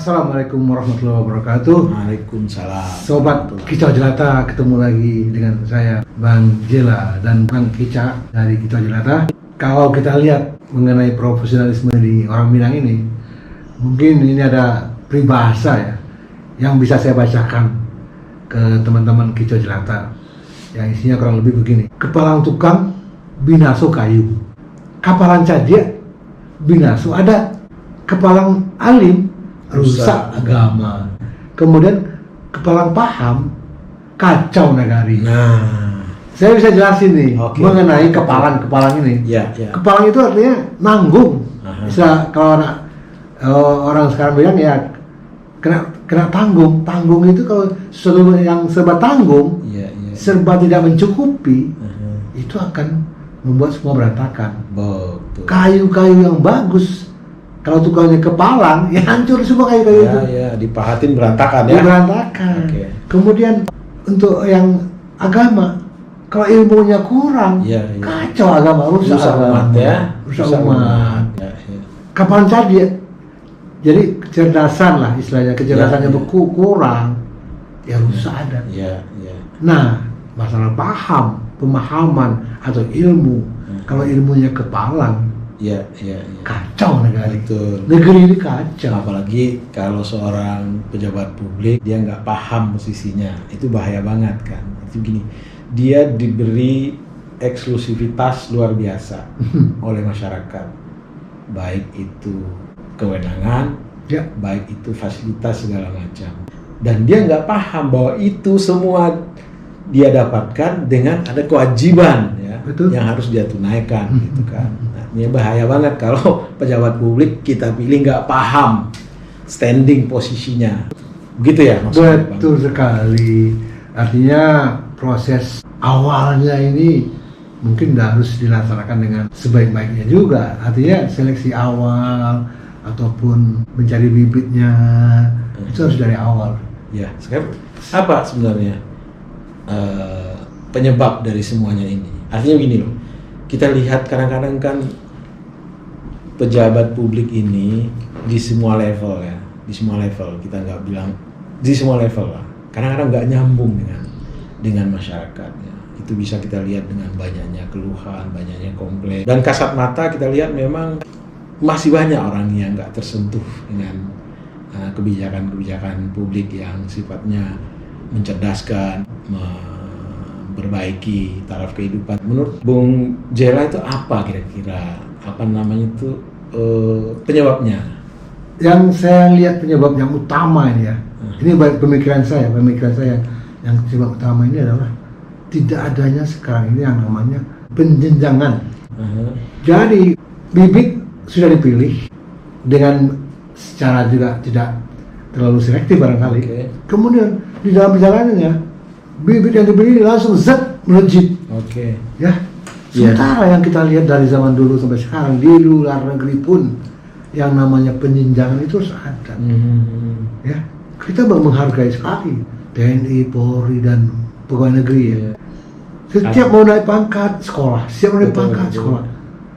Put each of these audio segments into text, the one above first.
Assalamualaikum warahmatullahi wabarakatuh. Waalaikumsalam. Sobat Kicau Jelata, ketemu lagi dengan saya Bang Jela dan Bang Kica dari Kicau Jelata. Kalau kita lihat mengenai profesionalisme di orang Minang ini, mungkin ini ada peribahasa ya yang bisa saya bacakan ke teman-teman Kicau Jelata, yang isinya kurang lebih begini: kepalang tukang binaso kayu, kapalan cadia binaso ada, kepalang alim rusak agama, kemudian kepalang paham kacau negari. Nah, saya bisa jelasin nih mengenai kepalang ini. ya. Kepalang itu artinya nanggung. Bisa kalau orang sekarang bilang ya kena tanggung. Tanggung itu kalau sesuatu yang serba tanggung, serba tidak mencukupi, itu akan membuat semua berantakan. Betul. Kayu-kayu yang bagus, kalau tukangnya kepalang, ya hancur semua kayu-kayu itu. Ya, dipahatin berantakan ya. Berantakan. Oke. Kemudian untuk yang agama, kalau ilmunya kurang, kacau agama, rusak agama. Umat ya. Rusak umat. Ya. Kapan saja. Jadi kecerdasan lah istilahnya, kecerdasannya kurang, ya rusak ada. Ya. Nah, masalah pemahaman atau ilmu, kalau ilmunya kepalang, Ya. kacau negara. Betul. Negeri ini kacau. Apalagi kalau seorang pejabat publik dia nggak paham posisinya, itu bahaya banget kan. Itu gini, dia diberi eksklusivitas luar biasa oleh masyarakat, baik itu kewenangan, baik itu fasilitas segala macam, dan dia nggak paham bahwa itu semua dia dapatkan dengan ada kewajiban ya. Betul. Yang harus dia tunaikan gitu kan. Nah, ini bahaya banget kalau pejabat publik kita pilih nggak paham standing posisinya, begitu ya maksudnya. Betul sekali. Artinya proses awalnya ini mungkin harus dilaksanakan dengan sebaik-baiknya juga. Artinya seleksi awal ataupun mencari bibitnya itu harus dari awal. Ya, sekarang apa sebenarnya penyebab dari semuanya ini? Artinya begini loh, kita lihat kadang-kadang kan pejabat publik ini di semua level ya, di semua level, kita nggak bilang di semua level lah, kadang-kadang nggak nyambung dengan masyarakatnya. Itu bisa kita lihat dengan banyaknya keluhan, banyaknya komplain, dan kasat mata kita lihat memang masih banyak orang yang nggak tersentuh dengan kebijakan-kebijakan publik yang sifatnya mencerdaskan, memperbaiki taraf kehidupan. Menurut Bung Jela itu apa kira-kira, apa namanya itu penyebabnya? Yang saya lihat penyebab yang utama ini ya, ini pemikiran saya yang penyebab utama ini adalah tidak adanya sekarang ini yang namanya penjenjangan. Jadi bibit sudah dipilih dengan secara juga tidak terlalu selektif barangkali. Kemudian di dalam perjalanannya bibit yang dipilih langsung melejit. Ya. Sementara yang kita lihat dari zaman dulu sampai sekarang di luar negeri pun yang namanya penjenjangan itu harus ada. Ya, kita menghargai sekali TNI, Polri dan pegawai negeri ya. Setiap mau naik pangkat sekolah, sekolah.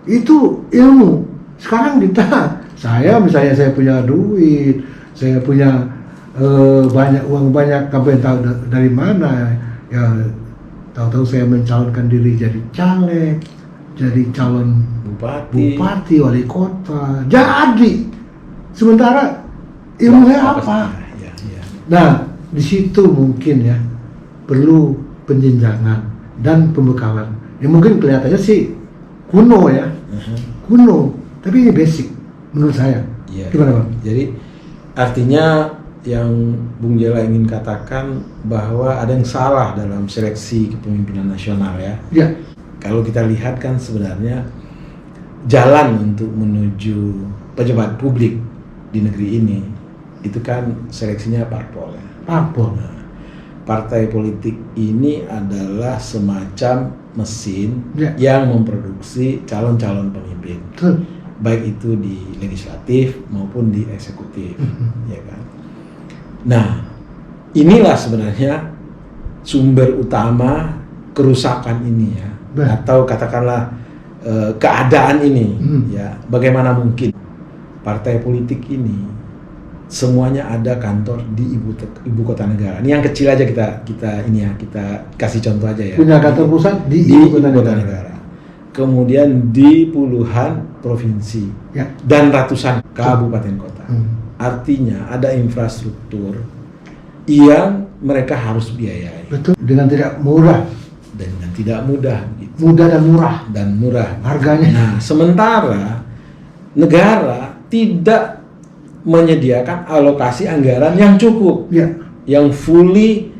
Itu ilmu. Sekarang saya punya duit, saya punya banyak uang banyak, kamu tahu dari mana ya, tahu-tahu saya mencalonkan diri jadi caleg, jadi calon bupati, wali kota, jadi sementara ilmunya apa? Nah, di situ mungkin ya perlu penjenjangan dan pembekalan. Ya mungkin kelihatannya sih kuno ya, kuno, tapi ini basic menurut saya. Gimana Bang? Jadi artinya yang Bung Jela ingin katakan bahwa ada yang salah dalam seleksi kepemimpinan nasional ya. Kalau kita lihat kan sebenarnya jalan untuk menuju pejabat publik di negeri ini itu kan seleksinya parpol ya. Nah, partai politik ini adalah semacam mesin yang memproduksi calon-calon pemimpin. Baik itu di legislatif maupun di eksekutif, ya kan. Nah, inilah sebenarnya sumber utama kerusakan ini ya, atau katakanlah keadaan ini ya. Bagaimana mungkin partai politik ini semuanya ada kantor di ibu kota negara. Ini yang kecil aja kita kasih contoh aja ya. Punya kantor pusat di ibu kota negara. Kemudian di puluhan provinsi dan ratusan kabupaten kota. Artinya ada infrastruktur yang mereka harus biayai. Betul. Dengan tidak murah. Dengan tidak mudah. Gitu. Mudah dan murah. Harganya. Nah, sementara negara tidak menyediakan alokasi anggaran yang cukup, yang fully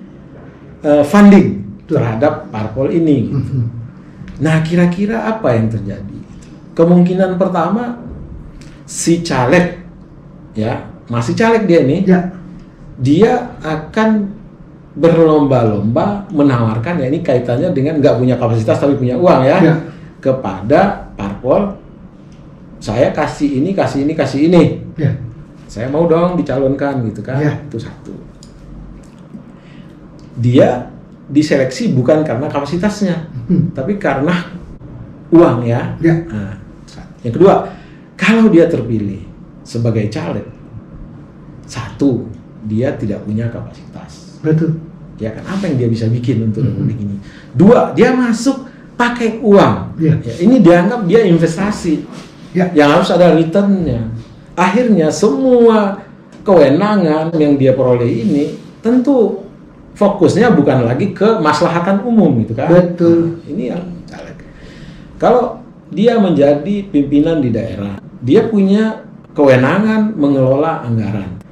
funding terhadap parpol ini. Gitu. Nah, kira-kira apa yang terjadi? Kemungkinan pertama, si caleg, ya masih caleg dia ini, dia akan berlomba-lomba menawarkan, ya ini kaitannya dengan nggak punya kapasitas tapi punya uang ya, kepada parpol. Saya kasih ini, kasih ini. Saya mau dong dicalonkan gitu kan. Itu satu. Dia diseleksi bukan karena kapasitasnya, tapi karena uang ya. Nah, yang kedua, kalau dia terpilih sebagai caleg, satu, dia tidak punya kapasitas. Betul. Ya kan, apa yang dia bisa bikin untuk republik ini? Dua, dia masuk pakai uang. Ya, ini dianggap dia investasi. Yang harus ada return-nya. Akhirnya semua kewenangan yang dia peroleh ini tentu fokusnya bukan lagi ke maslahatan umum gitu kan. Betul. Nah, ini yang caleg. Kalau dia menjadi pimpinan di daerah, dia punya kewenangan mengelola anggaran.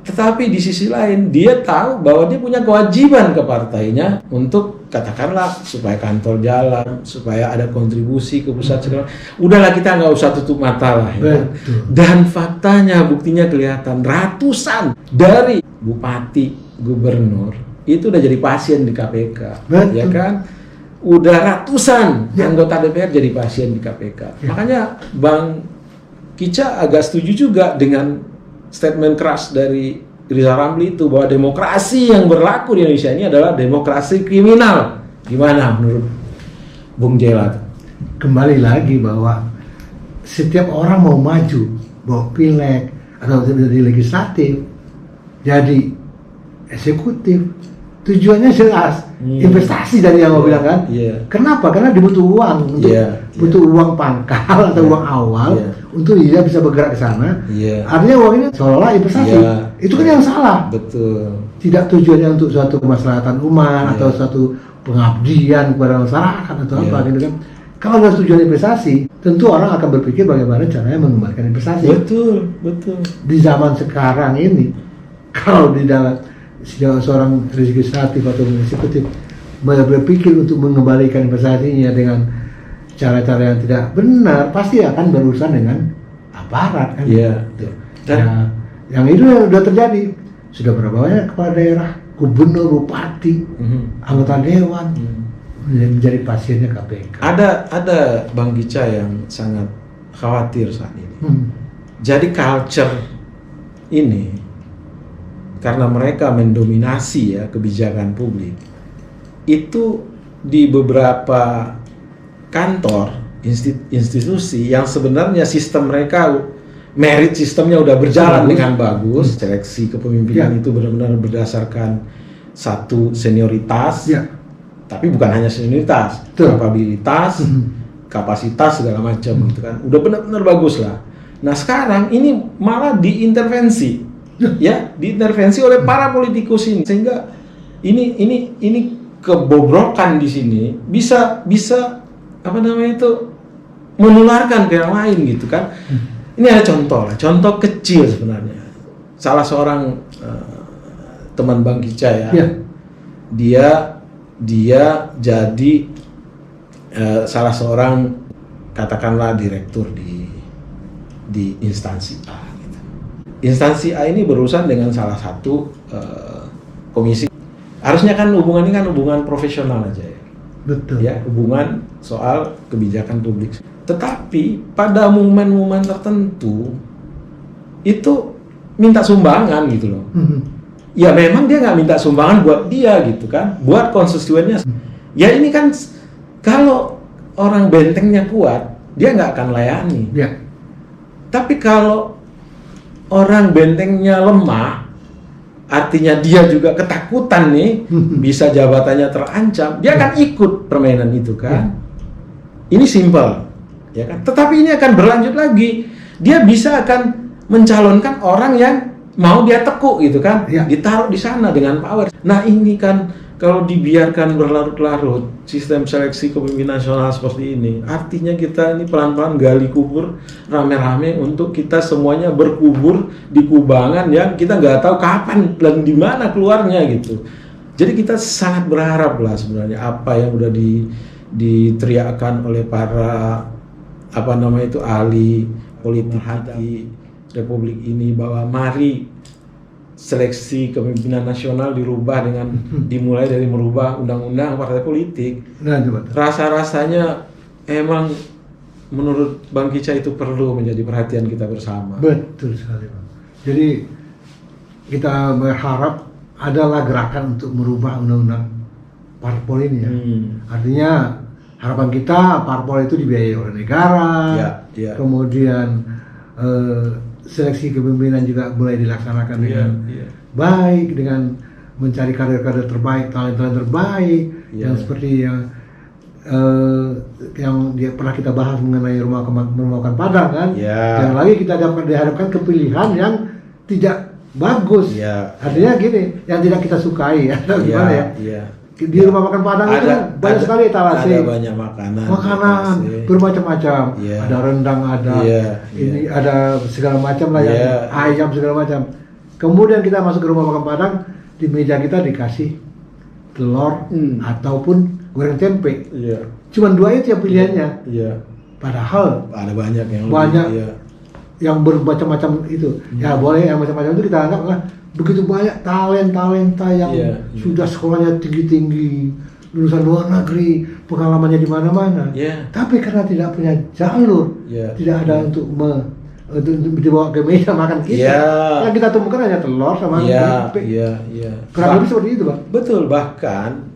Tetapi di sisi lain dia tahu bahwa dia punya kewajiban ke partainya untuk katakanlah supaya kantor jalan, supaya ada kontribusi ke pusat segala. Udahlah, kita nggak usah tutup mata lah ya. Dan faktanya, buktinya kelihatan, ratusan dari bupati, gubernur itu udah jadi pasien di KPK. Ya kan? Udah ratusan anggota DPR jadi pasien di KPK. Makanya Bang Kicca agak setuju juga dengan statement keras dari Rizal Ramli itu, bahwa demokrasi yang berlaku di Indonesia ini adalah demokrasi kriminal. Gimana menurut Bung Jela? Kembali lagi bahwa setiap orang mau maju, bawa pileg atau jadi legislatif, jadi eksekutif, tujuannya jelas, investasi dari yang mau bilang kan. Kenapa? Karena dibutuh uang untuk butuh uang pangkal atau uang awal untuk dia bisa bergerak ke sana. Artinya uang ini seolah-olah investasi. Itu kan yang salah. Betul. Tidak tujuannya untuk suatu kemaslahatan umat atau suatu pengabdian kepada masyarakat atau apa gitu kan. Kalau nggak tujuan investasi, tentu orang akan berpikir bagaimana caranya mengembalikan investasi. Betul. Di zaman sekarang ini, kalau di dalam seorang legislatif atau eksekutif berpikir untuk mengembalikan investasinya dengan cara-cara yang tidak benar, pasti akan berurusan dengan aparat kan. Yang itu sudah terjadi. Sudah berapa banyak kepala daerah, gubernur, bupati, anggota dewan menjadi pasiennya KPK. Ada Bang Kicca yang sangat khawatir saat ini. Jadi culture ini, karena mereka mendominasi ya kebijakan publik, itu di beberapa kantor, institusi yang sebenarnya sistem mereka, merit sistemnya udah berjalan dengan bagus, seleksi kepemimpinan itu benar-benar berdasarkan satu senioritas, tapi bukan hanya senioritas, kapabilitas, kapasitas segala macam gitu kan, udah benar-benar bagus lah. Nah sekarang ini malah diintervensi, diintervensi oleh para politikus ini, sehingga ini kebobrokan di sini bisa apa namanya itu menularkan ke yang lain gitu kan. Ini ada contoh kecil sebenarnya. Salah seorang teman Bang Kicca dia jadi salah seorang katakanlah direktur di instansi A. Gitu. Instansi A ini berurusan dengan salah satu komisi. Harusnya kan hubungan ini kan hubungan profesional aja ya. Betul. Ya, hubungan soal kebijakan publik. Tetapi pada momen-momen tertentu itu minta sumbangan gitu loh. Ya memang dia nggak minta sumbangan buat dia gitu kan, buat konstituennya. Ya ini kan kalau orang bentengnya kuat, dia nggak akan layani. Tapi kalau orang bentengnya lemah, artinya dia juga ketakutan nih, bisa jabatannya terancam, dia akan ikut permainan itu kan. Ini simpel, ya kan? Tetapi ini akan berlanjut lagi. Dia bisa akan mencalonkan orang yang mau dia tekuk gitu kan, ditaruh di sana dengan power. Nah ini kan kalau dibiarkan berlarut-larut sistem seleksi kepemimpinan nasional seperti ini, artinya kita ini pelan-pelan gali kubur rame-rame untuk kita semuanya berkubur di kubangan yang kita nggak tahu kapan dan di mana keluarnya gitu. Jadi kita sangat berharap lah sebenarnya apa yang udah diteriakkan oleh para ahli politik di Republik ini, bahwa mari seleksi kepemimpinan nasional dirubah dengan dimulai dari merubah undang-undang partai politik. Rasa-rasanya emang menurut Bang Kica itu perlu menjadi perhatian kita bersama. Betul sekali, Bang. Jadi kita berharap adalah gerakan untuk merubah undang-undang parpol ini ya. Artinya harapan kita parpol itu dibiayai oleh negara, kemudian seleksi kepemimpinan juga mulai dilaksanakan dengan baik, dengan mencari kader-kader terbaik, talent-talent terbaik, yang seperti yang dia pernah kita bahas mengenai rumah makan Padang kan. Yang lagi kita dapat dihadapkan ke pilihan yang tidak bagus. Artinya gini, yang tidak kita sukai atau gimana ya. Di rumah makan Padang itu banyak sekali etalase. Ada banyak makanan bermacam-macam. Ada rendang, ada ini, ada segala macam lah, yang ayam segala macam. Kemudian kita masuk ke rumah makan Padang, di meja kita dikasih telur ataupun goreng tempe. Cuman dua itu yang pilihannya. Padahal ada banyak yang yang bermacam-macam itu. Ya boleh yang macam-macam itu kita anggap lah. Begitu banyak talenta yang sudah sekolahnya tinggi-tinggi, lulusan luar negeri, pengalamannya di mana-mana. Tapi karena tidak punya jalur, tidak ada untuk dibawa ke meja makan kita. Yang kita temukan hanya telur sama tempe. Kurang lebih seperti itu, Bang. Betul, bahkan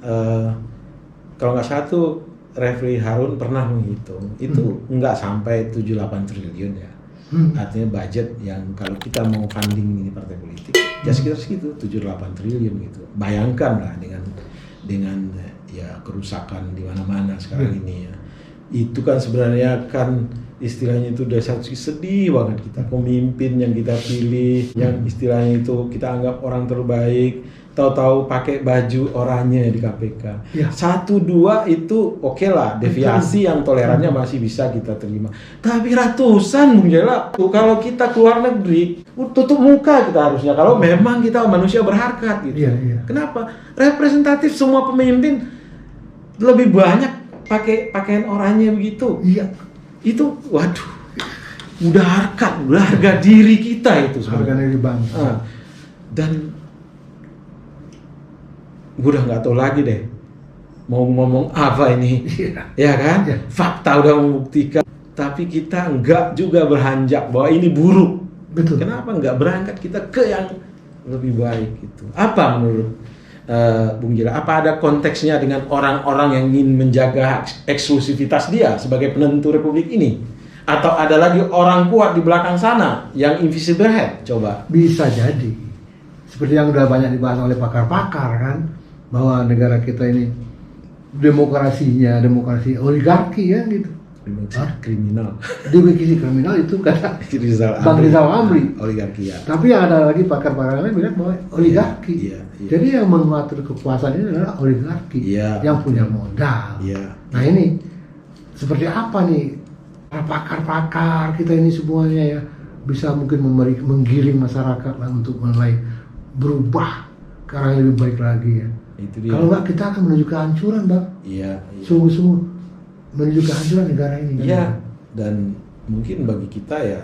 kalau nggak salah tuh Refli Harun pernah menghitung, itu nggak sampai 7-8 triliun ya. Artinya budget yang kalau kita mau funding ini partai politik ya sekitar segitu 7-8 triliun gitu. Bayangkan lah dengan ya kerusakan di mana-mana sekarang ini ya. Itu kan sebenarnya kan istilahnya itu udah sedih banget kita, pemimpin yang kita pilih yang istilahnya itu kita anggap orang terbaik, tahu-tahu pakai baju oranye di KPK. 1-2 itu oke lah, deviasi yang tolerannya masih bisa kita terima. Tapi ratusan, Bung Jela, kalau kita keluar negeri, tutup muka kita harusnya. Kalau memang kita manusia berharkat gitu. Kenapa? Representatif semua pemimpin lebih banyak pakai pakaian oranye begitu. Itu, waduh, udah harkat, udah harga diri kita itu sebenarnya. Harga diri bangsa. Dan gue udah nggak tahu lagi deh mau ngomong apa ini, ya kan? Fakta udah membuktikan, tapi kita nggak juga berhanjak bahwa ini buruk. Betul. Kenapa nggak berangkat kita ke yang lebih baik itu? Apa menurut Bung Jela? Apa ada konteksnya dengan orang-orang yang ingin menjaga eksklusivitas dia sebagai penentu republik ini? Atau ada lagi orang kuat di belakang sana yang invisible head? Coba. Bisa jadi. Seperti yang udah banyak dibahas oleh pakar-pakar kan, bahwa negara kita ini demokrasi oligarki ya gitu. Kriminal. Demokrasi kriminal itu kata Bang Rizal Amri. Oligarki ya. Tapi ada lagi pakar-pakar lain bilang bahwa oligarki. Jadi yang mengatur kekuasaan ini adalah oligarki yang punya modal. Nah ini seperti apa nih pakar-pakar kita ini semuanya ya bisa mungkin menggiring masyarakat lah untuk mulai berubah ke arah yang lebih baik lagi ya. Kalau enggak kita akan menuju kehancuran, Bang. Sungguh-sungguh menuju kehancuran negara ini. Dan mungkin bagi kita ya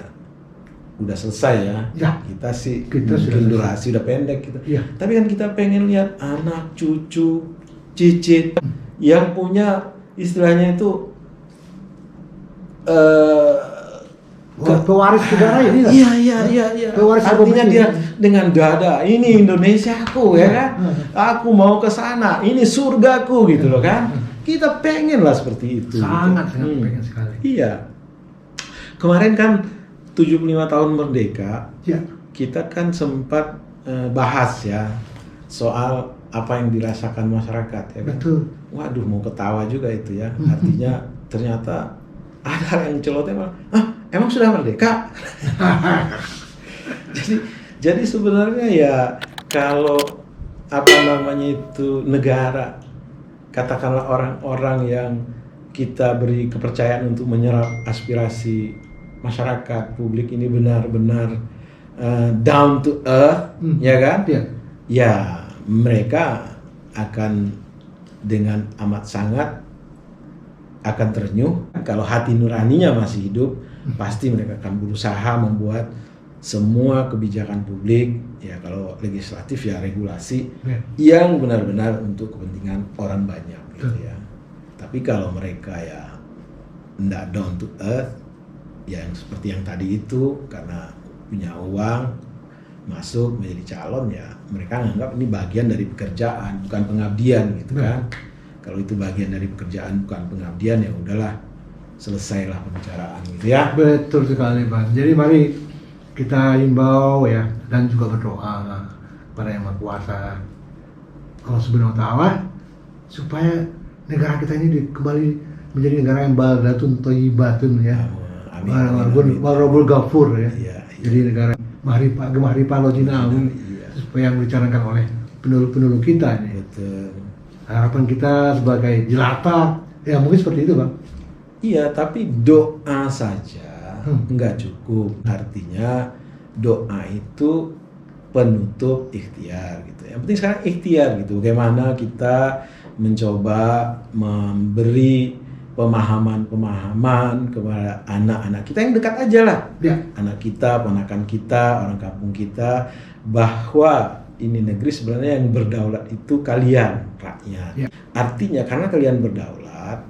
udah selesai ya. Kita mungkin durasi udah pendek kita. Tapi kan kita pengen lihat anak, cucu, cicit yang punya istilahnya itu pewaris negara ini lah. Iya. Artinya dia dengan dada, ini Indonesiaku ya kan. Aku mau ke sana, ini surgaku gitu loh kan. Kita pengen lah seperti itu. Sangat pengen sekali. Iya. Kemarin kan 75 tahun merdeka. kita kan sempat bahas ya soal apa yang dirasakan masyarakat ya kan. Betul. Waduh, mau ketawa juga itu ya. Artinya ternyata ada hal yang celotnya malah, emang sudah merdeka? jadi sebenarnya ya kalau apa namanya itu negara, katakanlah orang-orang yang kita beri kepercayaan untuk menyerap aspirasi masyarakat, publik ini benar-benar down to earth, ya kan? Ya. Ya, mereka akan dengan amat sangat akan ternyuh. Kalau hati nuraninya masih hidup, pasti mereka akan berusaha membuat semua kebijakan publik, ya kalau legislatif ya regulasi yang benar-benar untuk kepentingan orang banyak gitu ya. Tapi kalau mereka ya tidak down to earth, yang seperti yang tadi itu, karena punya uang masuk menjadi calon, ya mereka menganggap ini bagian dari pekerjaan bukan pengabdian gitu kan. Kalau itu bagian dari pekerjaan bukan pengabdian, ya udahlah, selesailah pembicaraan gitu ya. Betul sekali Bang. Jadi mari kita himbau ya, dan juga berdoa pada Yang Maha Kuasa Allah Subhanahu wa Ta'ala supaya negara kita ini kembali menjadi negara yang baldatun thayyibatun ya. Warabul Ghafur ya. Jadi negara Gemah Ripa Lojinawi, supaya yang dicanangkan oleh penduduk-penduduk kita ini. Betul. Harapan kita sebagai jelata ya mungkin seperti itu Bang. Iya, tapi doa saja nggak cukup. Artinya doa itu penutup ikhtiar gitu. Yang penting sekarang ikhtiar gitu. Bagaimana kita mencoba memberi pemahaman kepada anak-anak kita yang dekat aja lah. Ya. Anak kita, ponakan kita, orang kampung kita, bahwa ini negeri sebenarnya yang berdaulat itu kalian, rakyat. Ya. Artinya karena kalian berdaulat,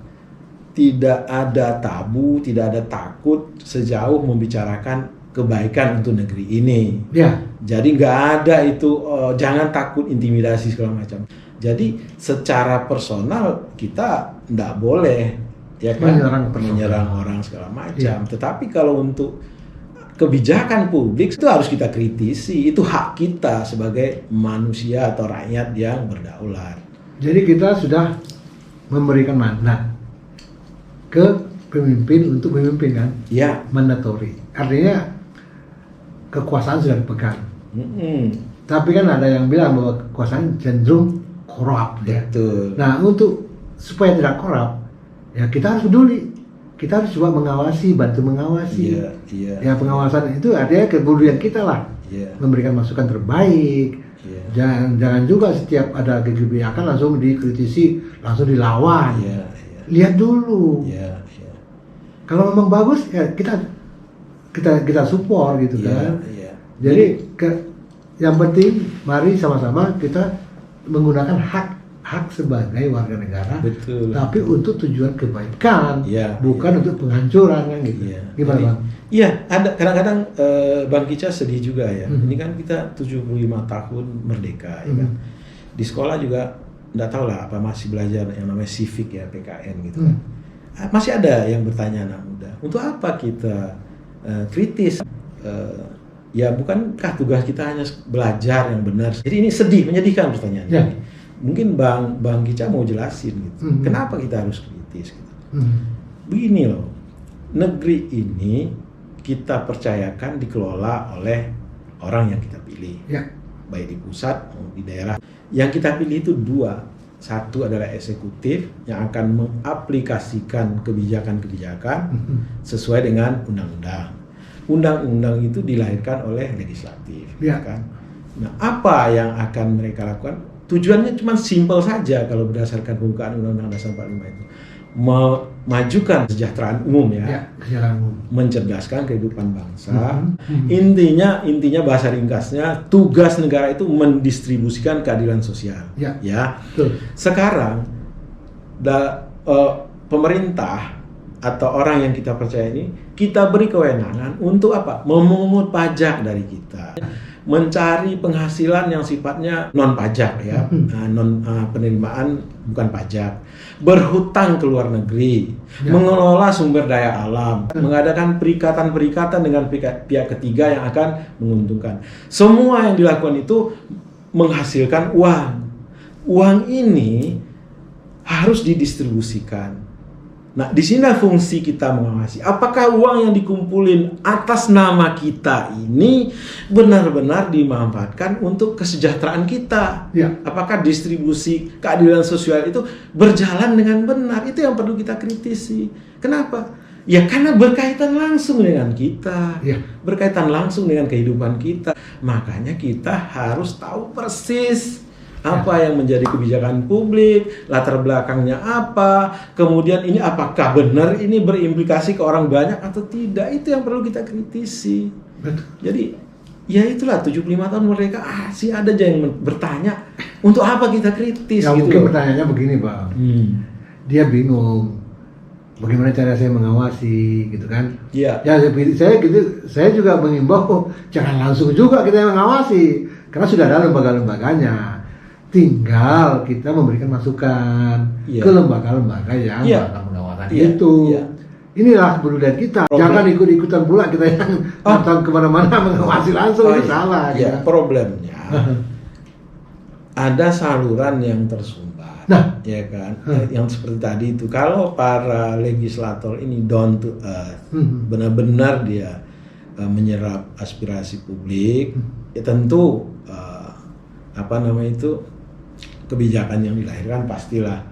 tidak ada tabu, tidak ada takut sejauh membicarakan kebaikan untuk negeri ini. Ya. Jadi nggak ada itu, jangan takut intimidasi segala macam. Jadi secara personal kita nggak boleh ya kan menyerang orang segala macam. Ya. Tetapi kalau untuk kebijakan publik itu harus kita kritisi, itu hak kita sebagai manusia atau rakyat yang berdaulat. Jadi kita sudah memberikan mandat ke pemimpin untuk memimpin kan? Ya. Mandatori. Artinya kekuasaan sudah dipegang. Tapi kan ada yang bilang bahwa kekuasaan cenderung korup ya. Betul. Nah untuk supaya tidak korup, ya kita harus peduli. Kita harus coba mengawasi, bantu mengawasi. Iya. Ya pengawasan itu artinya kepedulian kita lah. Iya. Memberikan masukan terbaik. Iya. Jangan juga setiap ada kebijakan langsung dikritisi, langsung dilawan. Iya. Lihat dulu. Iya. Kalau memang bagus ya kita support gitu kan. Iya. Jadi yang penting mari sama-sama kita menggunakan hak sebagai warga negara. Betul. Tapi untuk tujuan kebaikan, bukan untuk penghancuran kan gitu. Gimana Bang? Iya, ada kadang-kadang Bang Kica sedih juga ya. Ini kan kita 75 tahun merdeka ya kan. Di sekolah juga enggak tahu lah apa masih belajar yang namanya civic ya, PKN gitu kan. Masih ada yang bertanya anak muda, untuk apa kita kritis? Ya bukankah tugas kita hanya belajar yang benar? Jadi ini sedih, menyedihkan pertanyaannya. Ya. Mungkin Bang Kica mau jelasin gitu. Kenapa kita harus kritis gitu. Begini loh. Negeri ini kita percayakan dikelola oleh orang yang kita pilih. Ya. Baik di pusat maupun di daerah. Yang kita pilih itu dua. Satu adalah eksekutif yang akan mengaplikasikan kebijakan-kebijakan sesuai dengan undang-undang. Undang-undang itu dilahirkan oleh legislatif, kan? Nah, apa yang akan mereka lakukan? Tujuannya cuma simpel saja kalau berdasarkan pembukaan Undang-Undang Dasar 45 itu. Memajukan kesejahteraan umum ya. Kesejahteraan umum. Mencerdaskan kehidupan bangsa. Intinya bahasa ringkasnya, tugas negara itu mendistribusikan keadilan sosial. Ya. Betul. Sekarang pemerintah atau orang yang kita percaya ini, kita beri kewenangan untuk apa? Memungut pajak dari kita. mencari penghasilan yang sifatnya non pajak ya, penerimaan bukan pajak, berhutang ke luar negeri, mengelola sumber daya alam, mengadakan perikatan-perikatan dengan pihak ketiga yang akan menguntungkan. Semua yang dilakukan itu menghasilkan uang. Uang ini harus didistribusikan. Nah, di sini fungsi kita mengawasi. Apakah uang yang dikumpulin atas nama kita ini benar-benar dimanfaatkan untuk kesejahteraan kita? Ya. Apakah distribusi keadilan sosial itu berjalan dengan benar? Itu yang perlu kita kritisi. Kenapa? Ya karena berkaitan langsung dengan kita, berkaitan langsung dengan kehidupan kita. Makanya kita harus tahu persis apa yang menjadi kebijakan publik, latar belakangnya apa, kemudian ini apakah benar ini berimplikasi ke orang banyak atau tidak, itu yang perlu kita kritisi. Betul. Jadi ya itulah 75 tahun merdeka, sih ada aja yang bertanya untuk apa kita kritis Ya gitu. mungkin pertanyaannya begini Bang, dia bingung bagaimana cara saya mengawasi gitu kan. Iya. Ya saya juga mengimbau jangan langsung juga kita yang mengawasi karena sudah ada lembaga-lembaganya. Tinggal kita memberikan masukan ke lembaga-lembaga yang melakukan pengawasan itu. Inilah kepedulian kita. Jangan ikut-ikutan pula kita yang datang kemana-mana mengawasi langsung, itu salah. Ya, problemnya ada saluran yang tersumbat, ya kan? Yang seperti tadi itu. Kalau para legislator ini down to earth, benar-benar dia menyerap aspirasi publik, ya tentu kebijakan yang dilahirkan pastilah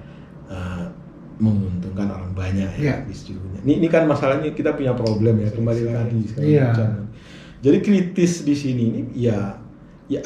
menguntungkan orang banyak ya distribusinya. Ini kan masalahnya kita punya problem ya, kembali lagi sekarang. Jadi kritis di sini ini ya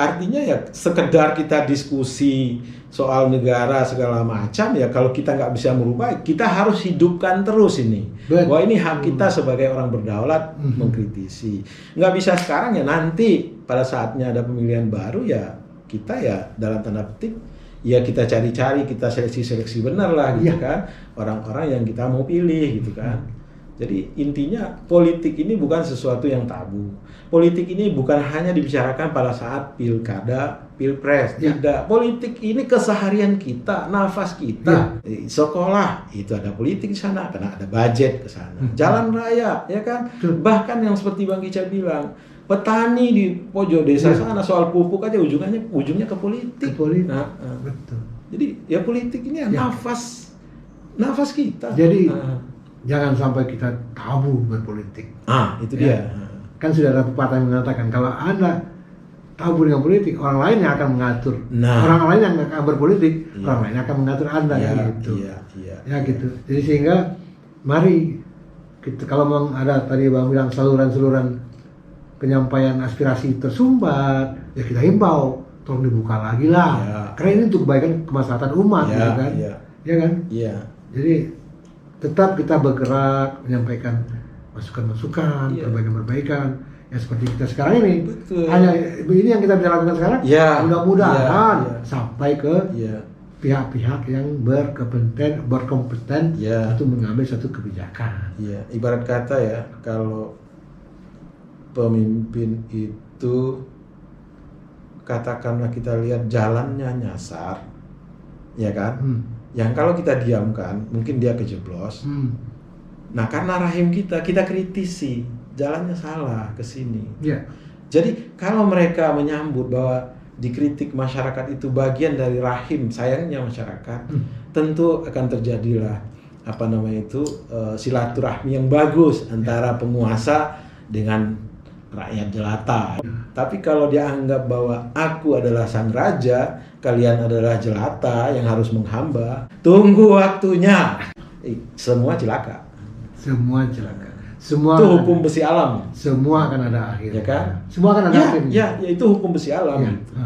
artinya ya sekedar kita diskusi soal negara segala macam ya, kalau kita nggak bisa merubah, kita harus hidupkan terus ini. Bahwa ini hak kita sebagai orang berdaulat mengkritisi. Nggak bisa sekarang ya, nanti pada saatnya ada pemilihan baru ya kita ya dalam tanda petik ya kita cari-cari, kita seleksi benar lah gitu kan, orang-orang yang kita mau pilih gitu kan. Jadi intinya politik ini bukan sesuatu yang tabu. Politik ini bukan hanya dibicarakan pada saat pilkada, pilpres, tidak. Politik ini keseharian kita, nafas kita. Sekolah itu ada politik di sana karena ada budget ke sana. Jalan raya ya kan. Bahkan yang seperti Bang Ica bilang, petani di pojok desa sana soal pupuk aja ujungnya ke politik. Nah, betul. Jadi ya politik ini nafas kita. Jadi jangan sampai kita tabu berpolitik. Itu dia. Kan sudah ada pepatah yang mengatakan kalau Anda tabu dengan politik, orang lain yang akan mengatur. Orang lain yang akan berpolitik, orang lain akan mengatur Anda gitu. Gitu. Jadi sehingga mari kita, kalau ada tadi Bang bilang saluran-saluran penyampaian aspirasi tersumbat, ya kita himbau tolong dibuka lagi lah. Karena ini untuk kebaikan kemaslahatan umat gitu kan. Ya kan? Jadi tetap kita bergerak menyampaikan masukan-masukan, perbaikan-perbaikan ya seperti kita sekarang ini. Betul. Hanya ini yang kita bisa lakukan sekarang. Mudah-mudahan sampai ke pihak-pihak yang berkompeten untuk mengambil satu kebijakan. Ibarat kata ya, kalau pemimpin itu katakanlah kita lihat jalannya nyasar, ya kan? Yang kalau kita diamkan, mungkin dia kejeblos. Nah, karena rahim kita kritisi, jalannya salah ke sini. Jadi kalau mereka menyambut bahwa dikritik masyarakat itu bagian dari rahim sayangnya masyarakat, tentu akan terjadilah silaturahmi yang bagus antara penguasa dengan rakyat jelata. Tapi kalau dia anggap bahwa aku adalah sang raja, kalian adalah jelata yang harus menghamba, tunggu waktunya, semua celaka. Semua celaka. Itu hukum besi alam. Semua akan ada akhirnya. Ya kan? Semua akan ada akhirnya. Ya, itu hukum besi alam. Gitu.